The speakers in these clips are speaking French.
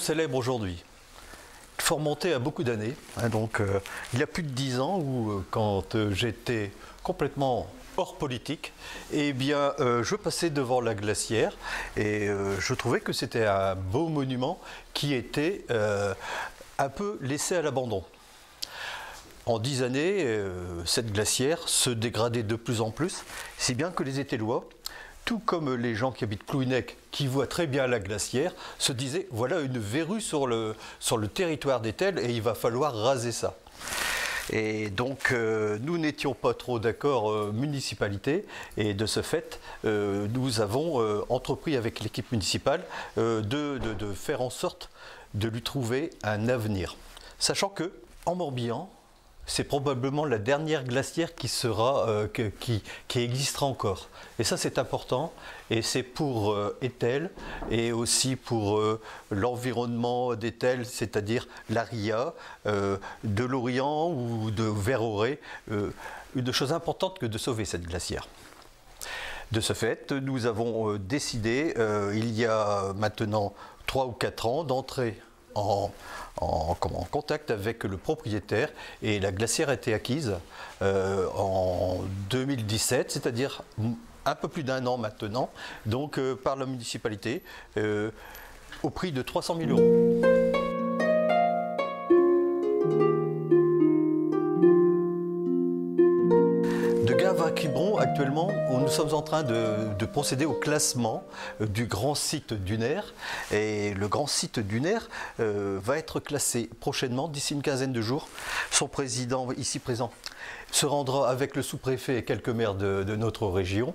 célèbre aujourd'hui. Il faut remonter à beaucoup d'années, il y a plus de 10 ans où quand j'étais complètement hors politique, je passais devant la glacière et je trouvais que c'était un beau monument qui était un peu laissé à l'abandon. En 10 années, cette glacière se dégradait de plus en plus, si bien que les Étellois, tout comme les gens qui habitent Plouhinec, qui voient très bien la glacière, se disaient voilà une verrue sur le territoire d'Étel et il va falloir raser ça. Et donc nous n'étions pas trop d'accord municipalité et de ce fait nous avons entrepris avec l'équipe municipale de faire en sorte de lui trouver un avenir. Sachant que en Morbihan, c'est probablement la dernière glacière qui existera encore. Et ça, c'est important. Et c'est pour Étel et aussi pour l'environnement d'Étel, c'est-à-dire l'Aria, de l'Orient ou de Veroré, une chose importante que de sauver cette glacière. De ce fait, nous avons décidé, il y a maintenant 3 ou 4 ans, d'entrer en contact avec le propriétaire et la glacière a été acquise en 2017, c'est-à-dire un peu plus d'1 an maintenant, donc par la municipalité au prix de 300 000 €. Quiberon, actuellement, nous sommes en train de procéder au classement du grand site dunaire. Et le grand site dunaire va être classé prochainement, d'ici une quinzaine de jours. Son président, ici présent, se rendra avec le sous-préfet et quelques maires de notre région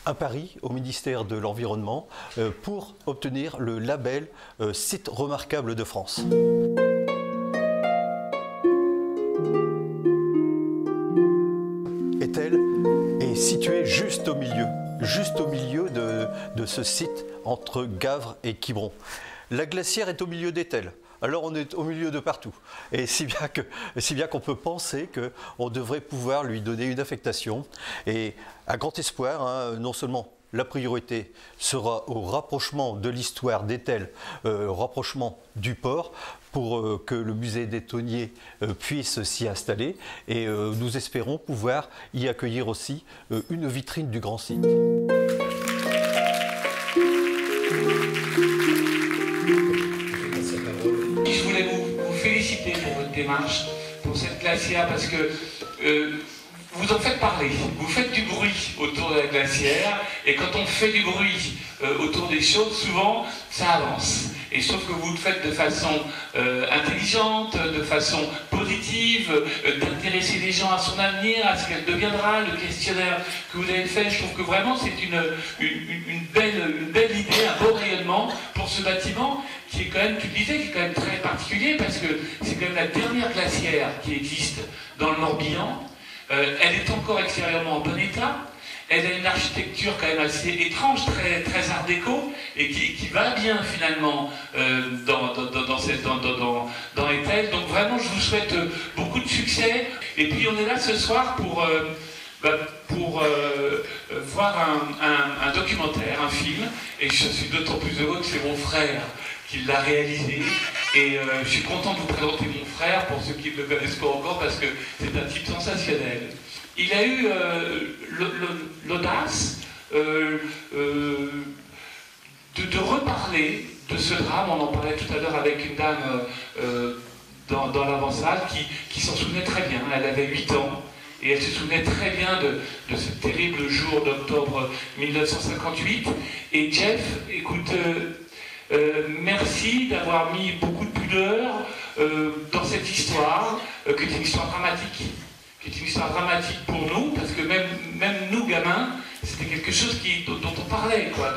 à Paris, au ministère de l'Environnement, pour obtenir le label Site remarquable de France. Étel est situé juste au milieu de ce site entre Gavre et Quiberon. La glacière est au milieu d'Étel. Alors on est au milieu de partout. Et si bien qu'on peut penser qu'on devrait pouvoir lui donner une affectation. Et un grand espoir, non seulement la priorité sera au rapprochement de l'histoire d'Étel, au rapprochement du port, pour que le musée des Tonniers puisse s'y installer. Et nous espérons pouvoir y accueillir aussi une vitrine du grand site. Je voulais vous féliciter pour votre démarche, pour cette glacière, parce que vous en faites parler, vous faites du bruit autour de la glacière, et quand on fait du bruit autour des choses, souvent ça avance. Et sauf que vous le faites de façon intelligente, de façon positive, d'intéresser les gens à son avenir, à ce qu'elle deviendra, le questionnaire que vous avez fait. Je trouve que vraiment c'est une belle idée, un beau rayonnement pour ce bâtiment qui est quand même, tu le disais, qui est quand même très particulier parce que c'est quand même la dernière glacière qui existe dans le Morbihan. Elle est encore extérieurement en bon état. Elle a une architecture quand même assez étrange, très art déco, et qui va bien finalement dans Étel. Donc vraiment, je vous souhaite beaucoup de succès. Et puis on est là ce soir pour voir un documentaire, un film. Et je suis d'autant plus heureux que c'est mon frère qui l'a réalisé. Et je suis content de vous présenter mon frère, pour ceux qui ne le connaissent pas encore, parce que c'est un type sensationnel. Il a eu l'audace de reparler de ce drame. On en parlait tout à l'heure avec une dame dans l'avant-salle qui s'en souvenait très bien. Elle avait 8 ans et elle se souvenait très bien de ce terrible jour d'octobre 1958. Et Jeff, écoute, merci d'avoir mis beaucoup de pudeur dans cette histoire, qui est une histoire dramatique. Qui est une histoire dramatique pour nous, parce que même nous, gamins, c'était quelque chose dont on parlait, quoi.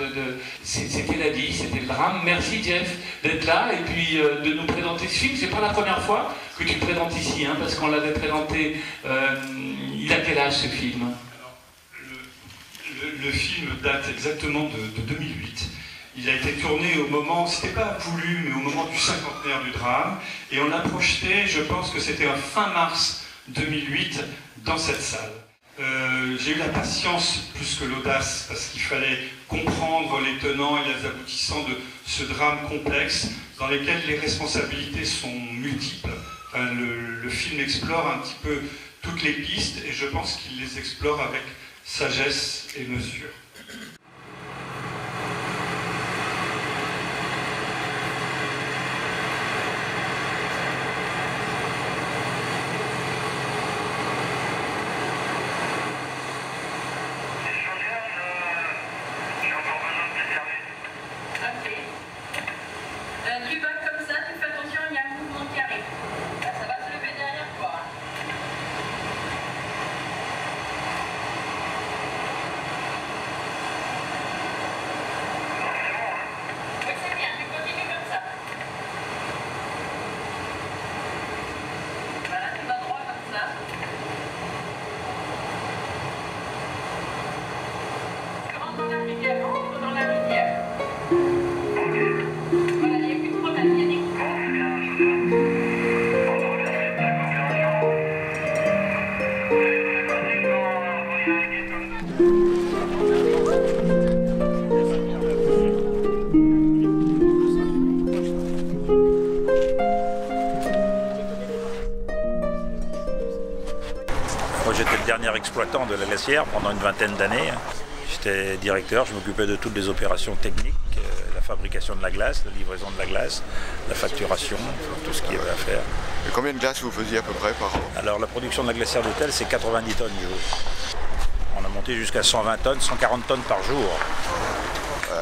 C'était la vie, c'était le drame. Merci, Jeff, d'être là et puis de nous présenter ce film. C'est pas la première fois que tu le présentes ici, parce qu'on l'avait présenté. Il a quel âge, ce film? Alors, le film date exactement de 2008. Il a été tourné au moment, c'était pas voulu, mais au moment du 50e du drame. Et on l'a projeté, je pense que c'était fin mars 2008, dans cette salle. J'ai eu la patience plus que l'audace, parce qu'il fallait comprendre les tenants et les aboutissants de ce drame complexe dans lequel les responsabilités sont multiples. Enfin, le film explore un petit peu toutes les pistes et je pense qu'il les explore avec sagesse et mesure. Tu vas comme ça, tu fais attention, il y a un mouvement qui arrive. Là, ça va se lever derrière toi. Oui, c'est bien, tu continues comme ça. Voilà, tu vas droit comme ça. Tu rentres dans la rivière, rentre dans la rivière. Voilà, il n'y a plus de problème, il y a des coupes. Moi j'étais le dernier exploitant de la glacière pendant une vingtaine d'années. J'étais directeur, je m'occupais de toutes les opérations techniques, la fabrication de la glace, la livraison de la glace, la facturation, tout ce qu'il y avait à faire. Et combien de glace vous faisiez à peu près par an? Alors la production de la glacière d'Hôtel, c'est 90 tonnes du jour. On a monté jusqu'à 120 tonnes, 140 tonnes par jour.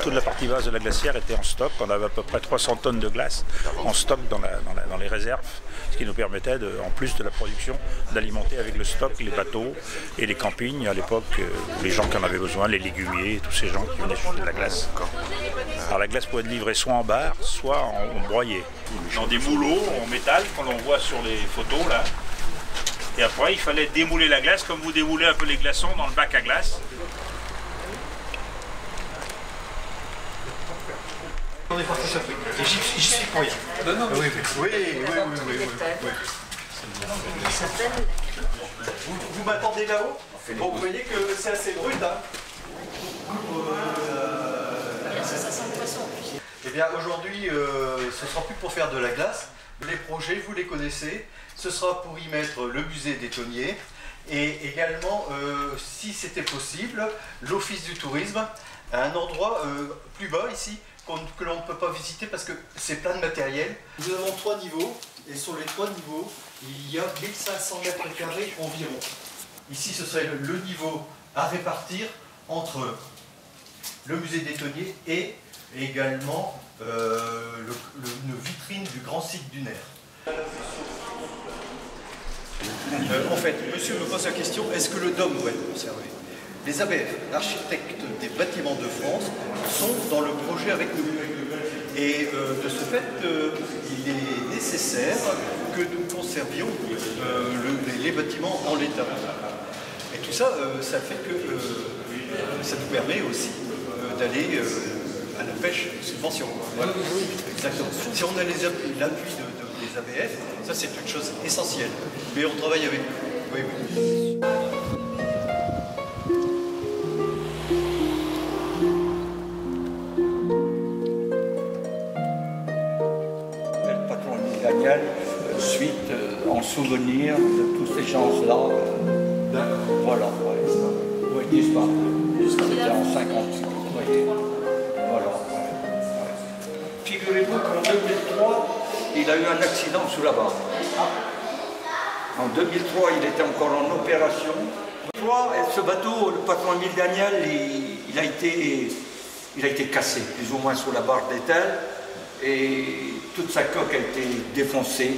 Toute la partie basse de la glacière était en stock. On avait à peu près 300 tonnes de glace en stock dans les réserves, ce qui nous permettait, en plus de la production, d'alimenter avec le stock les bateaux et les campings à l'époque, les gens qui en avaient besoin, les légumiers, tous ces gens qui venaient chercher de la glace. Alors la glace pouvait être livrée soit en barre, soit en broyé. Dans des moulots en métal, qu'on l'on voit sur les photos là. Et après, il fallait démouler la glace comme vous démoulez un peu les glaçons dans le bac à glace. On est parti surpris. J'y suis pour rien. Non, non, oui. Vous m'attendez là-haut? Bon, vous voyez que c'est assez brut, hein. Eh bien, aujourd'hui, ce sera plus pour faire de la glace. Les projets, vous les connaissez. Ce sera pour y mettre le musée des tonniers et également, si c'était possible, l'office du tourisme à un endroit plus bas ici, que l'on ne peut pas visiter parce que c'est plein de matériel. Nous avons 3 niveaux et sur les 3 niveaux, il y a 1500 mètres carrés environ. Ici, ce serait le niveau à répartir entre le musée des tonniers et également une vitrine du grand site dunaire. En fait, monsieur me pose la question, est-ce que le dôme doit être conservé? Les ABF, l'architecte des bâtiments de France, sont dans le projet avec nous. Et de ce fait, il est nécessaire que nous conservions les bâtiments en l'état. Et tout ça, ça fait que ça nous permet aussi d'aller à la pêche subvention. Voilà. Exactement. Si on a l'appui des ABF, ça c'est une chose essentielle. Mais on travaille avec eux. Oui, oui. Suite en souvenir de tous ces gens-là. Voilà. Oui, disparu. C'était en 56. Voilà. Figurez-vous qu'en 2003, il a eu un accident sous la barre. En 2003, il était encore en opération. Et ce bateau, le patron Émile Daniel, il a été cassé, plus ou moins sous la barre d'Étel. Et toute sa coque a été défoncée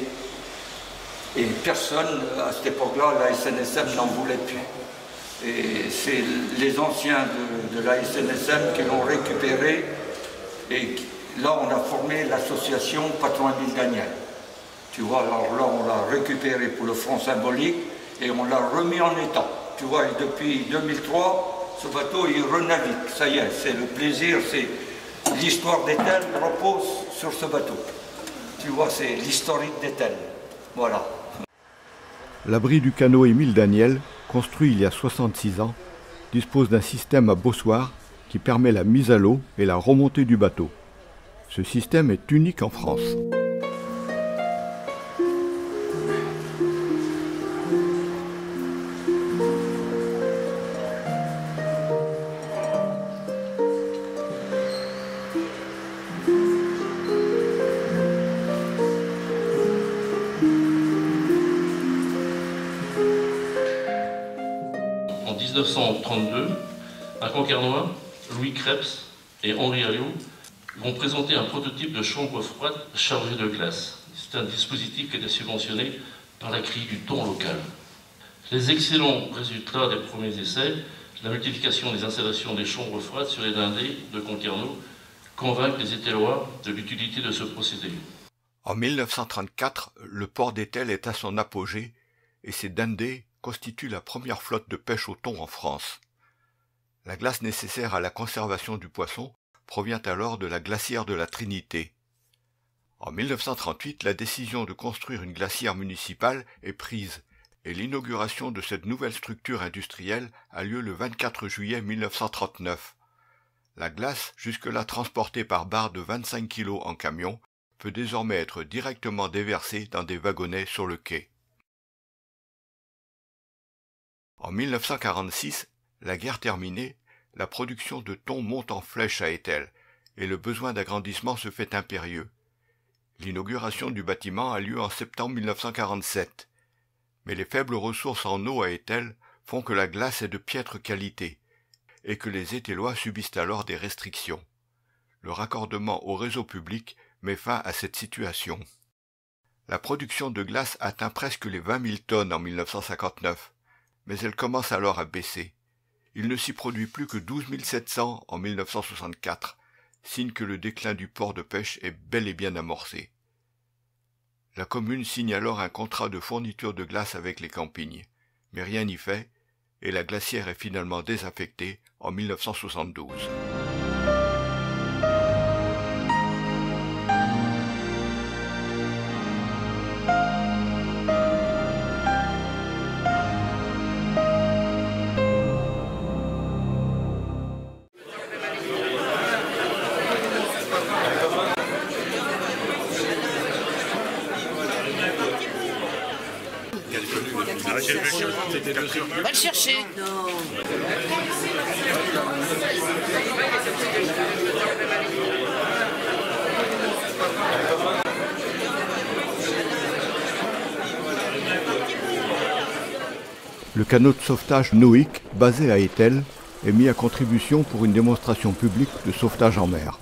et personne à cette époque-là, la SNSM n'en voulait plus. Et c'est les anciens de la SNSM qui l'ont récupéré et là on a formé l'association Patron Émile Daniel. Tu vois, alors là on l'a récupéré pour le front symbolique et on l'a remis en état. Tu vois, et depuis 2003, ce bateau il renavigue, ça y est, c'est le plaisir, c'est l'histoire d'Étel repose sur ce bateau. Tu vois, c'est l'historique d'Étel. Voilà. L'abri du canot Émile Daniel construit il y a 66 ans, dispose d'un système à bossoir qui permet la mise à l'eau et la remontée du bateau. Ce système est unique en France. En 1932, à Concarnois, Louis Krebs et Henri Alliot vont présenter un prototype de chambre froide chargée de glace. C'est un dispositif qui était subventionné par la CRI du thon local. Les excellents résultats des premiers essais, la multiplication des installations des chambres froides sur les dindés de Concarneau, convainquent les Étellois de l'utilité de ce procédé. En 1934, le port d'Étel est à son apogée et ces dindés constituent la première flotte de pêche au thon en France. La glace nécessaire à la conservation du poisson provient alors de la glacière de la Trinité. En 1938, la décision de construire une glacière municipale est prise et l'inauguration de cette nouvelle structure industrielle a lieu le 24 juillet 1939. La glace, jusque-là transportée par barre de 25 kg en camion, peut désormais être directement déversée dans des wagonnets sur le quai. En 1946, la guerre terminée, la production de thon monte en flèche à Étel et le besoin d'agrandissement se fait impérieux. L'inauguration du bâtiment a lieu en septembre 1947, mais les faibles ressources en eau à Étel font que la glace est de piètre qualité et que les Étellois subissent alors des restrictions. Le raccordement au réseau public met fin à cette situation. La production de glace atteint presque les 20 000 tonnes en 1959, mais elle commence alors à baisser. Il ne s'y produit plus que 12 700 en 1964, signe que le déclin du port de pêche est bel et bien amorcé. La commune signe alors un contrat de fourniture de glace avec les Campignes, mais rien n'y fait, et la glacière est finalement désaffectée en 1972. Va le chercher. Non. Le canot de sauvetage Noïc, basé à Étel, est mis à contribution pour une démonstration publique de sauvetage en mer.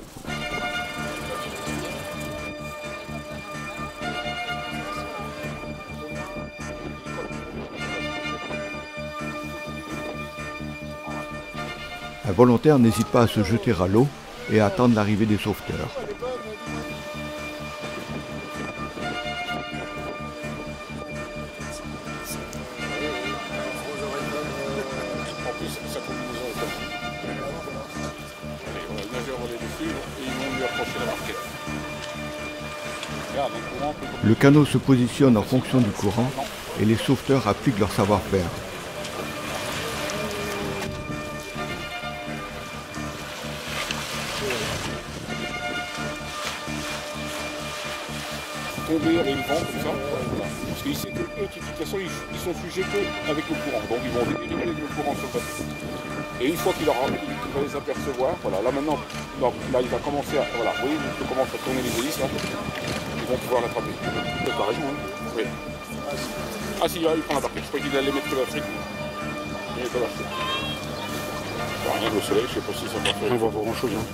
Un volontaire n'hésite pas à se jeter à l'eau et à attendre l'arrivée des sauveteurs. Le canot se positionne en fonction du courant et les sauveteurs appliquent leur savoir-faire. Tomber avec le vent comme ça, parce qu'il sait que eux, de toute façon, ils sont sujets qu'avec le courant, donc ils vont dériver avec le courant sur le bateau. Et une fois qu'il va les apercevoir, voilà, là maintenant, là il va commencer à, voilà, vous voyez, il commence à tourner les hélices là, ils vont pouvoir l'attraper. T'as raison, hein. Oui. Ah si, là, il prend la barquette, je croyais qu'il allait mettre que l'Afrique. Il est pas lâché. Rien, le soleil, je sais pas si ça va faire. On va voir grand chose, hein.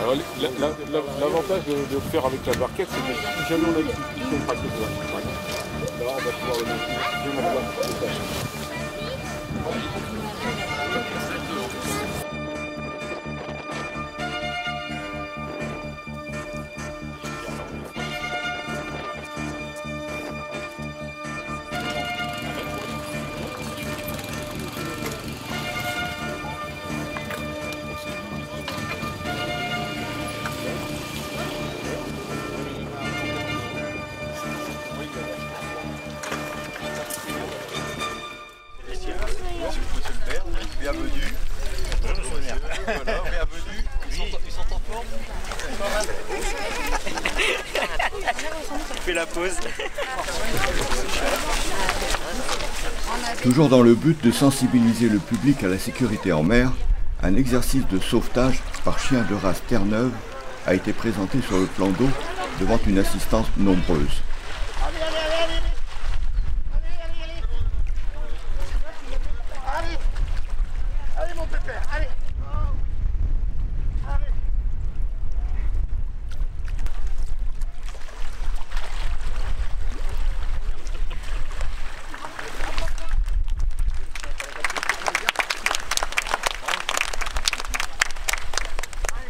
Alors l'avantage de faire avec la barquette, c'est que si jamais on a une pratique là, on va pouvoir le mettre. fait la pause. Toujours dans le but de sensibiliser le public à la sécurité en mer, un exercice de sauvetage par chien de race Terre-Neuve a été présenté sur le plan d'eau devant une assistance nombreuse. Allez mon pépère, allez.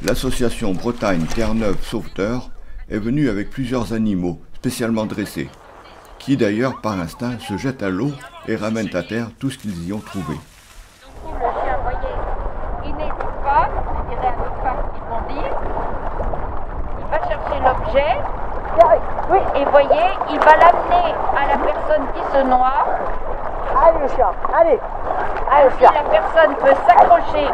L'association Bretagne Terre-Neuve Sauveteur est venue avec plusieurs animaux spécialement dressés, qui d'ailleurs par instinct se jettent à l'eau et ramènent à terre tout ce qu'ils y ont trouvé. Le chien, voyez, il n'hésite pas, je dirais à nos femmes qui vont dire, il va chercher l'objet, oui, et voyez, il va l'amener à la personne qui se noie. Allez le chien, allez. Allez le chien. La personne peut s'accrocher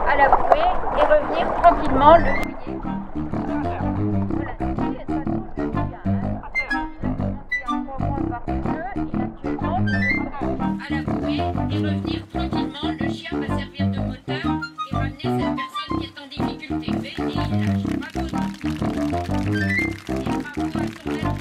à la bouée et revenir tranquillement le juillet. À la bouée et revenir tranquillement, le chien va servir de moteur et ramener cette personne qui est en difficulté. Et il lâche. Bravo. Et bravo à son maître.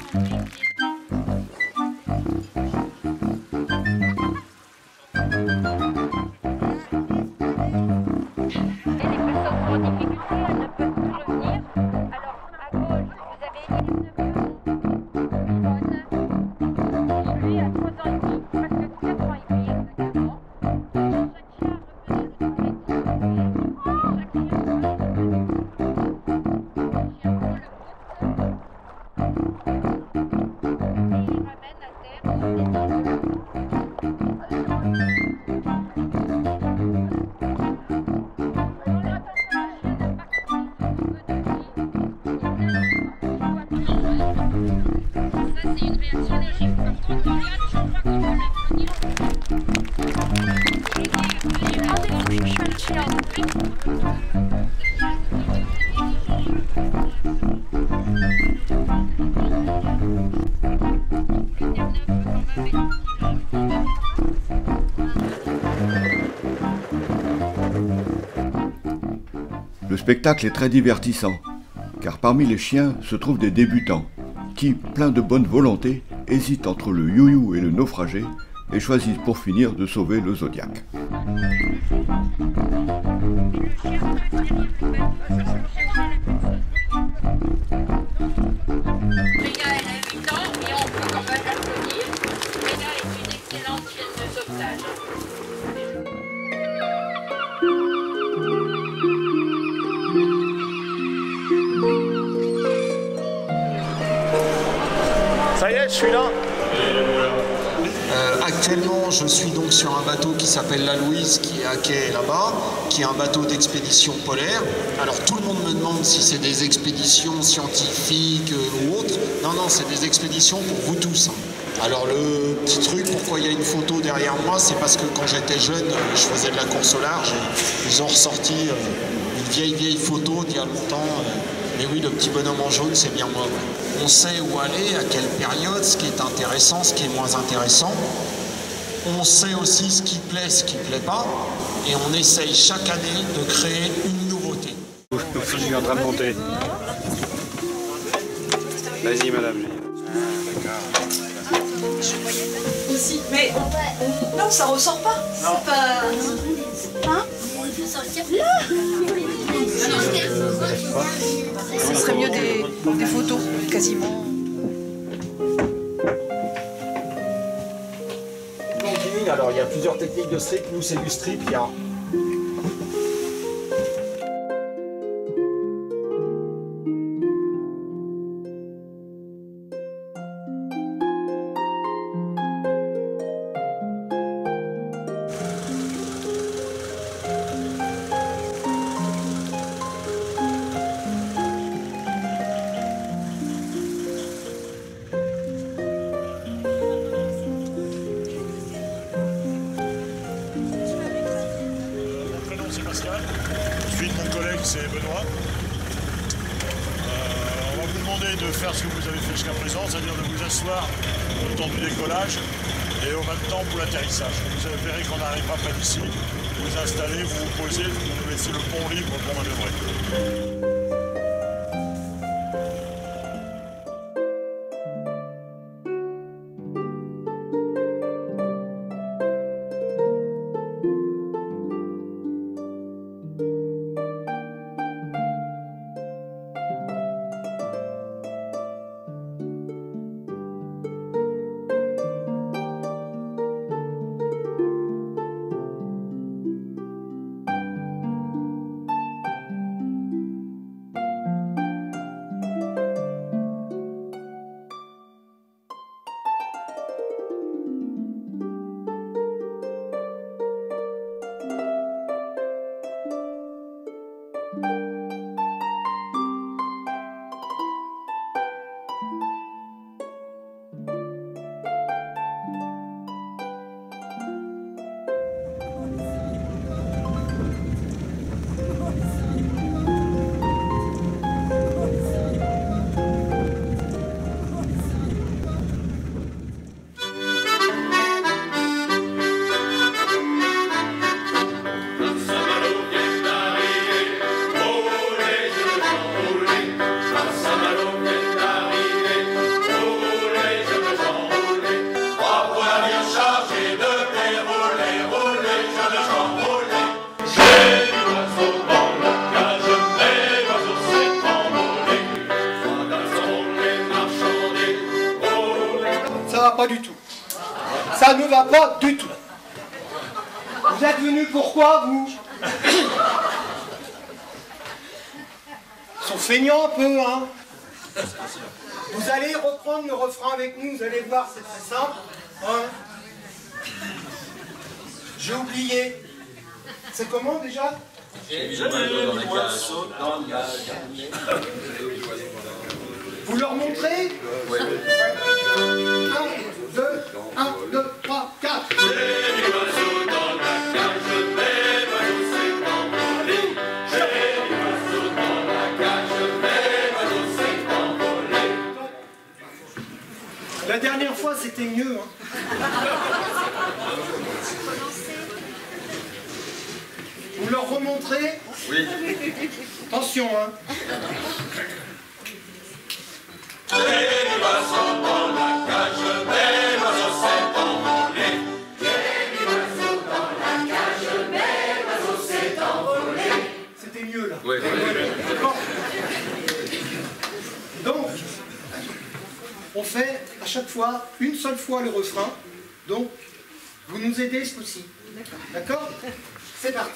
Le spectacle est très divertissant, car parmi les chiens se trouvent des débutants, qui, pleins de bonne volonté, hésitent entre le you-you et le naufragé, et choisissent pour finir de sauver le Zodiac. Ça y est, je suis là. Actuellement, je suis donc sur un bateau qui s'appelle la Louise, qui est à quai là-bas, qui est un bateau d'expédition polaire. Alors tout le monde me demande si c'est des expéditions scientifiques ou autres. Non, non, c'est des expéditions pour vous tous. Alors le petit truc, pourquoi il y a une photo derrière moi, c'est parce que quand j'étais jeune, je faisais de la course au large et ils ont ressorti une vieille photo d'il y a longtemps. Mais oui, le petit bonhomme en jaune, c'est bien moi. Ouais. On sait où aller, à quelle période, ce qui est intéressant, ce qui est moins intéressant. On sait aussi ce qui plaît, ce qui ne plaît pas. Et on essaye chaque année de créer une nouveauté. Je suis en train de monter. Vas-y, madame. Aussi, mais non, ça ressort pas. C'est pas. Hein? Ce serait mieux des photos, quasiment. Alors il y a plusieurs techniques de strip. Nous c'est du strip. Il y a c'est Benoît. On va vous demander proposerai de faire ce que vous avez fait jusqu'à présent, c'est-à-dire de vous asseoir au temps du décollage et au même temps pour l'atterrissage. Vous verrez qu'on n'arrivera pas d'ici. Vous vous installez, vous vous posez, vous laissez le pont libre pour manœuvrer. Pas du tout. Ça ne va pas du tout. Vous êtes venus pourquoi, vous? Ils sont feignants un peu, hein. Vous allez reprendre le refrain avec nous, vous allez voir, c'est très simple. Hein. J'ai oublié. C'est comment déjà? Vous leur montrez? Oui. 1, 2, 3, 4. J'ai du oiseau dans la cage, je mets l'oiseau s'est envolé. J'ai du oiseau dans la cage, je mets l'oiseau s'est envolé. La dernière fois, c'était mieux. Hein. Vous leur remontrez? Oui. Attention, hein. J'ai du oiseau dans la cage, je mets l'oiseau s'est envolé. J'ai du oiseau dans la cage, je mets l'oiseau s'est envolé. C'était mieux là. Oui. D'accord. Donc, on fait à chaque fois, une seule fois le refrain. Donc, vous nous aidez ce coup-ci. D'accord. C'est parti.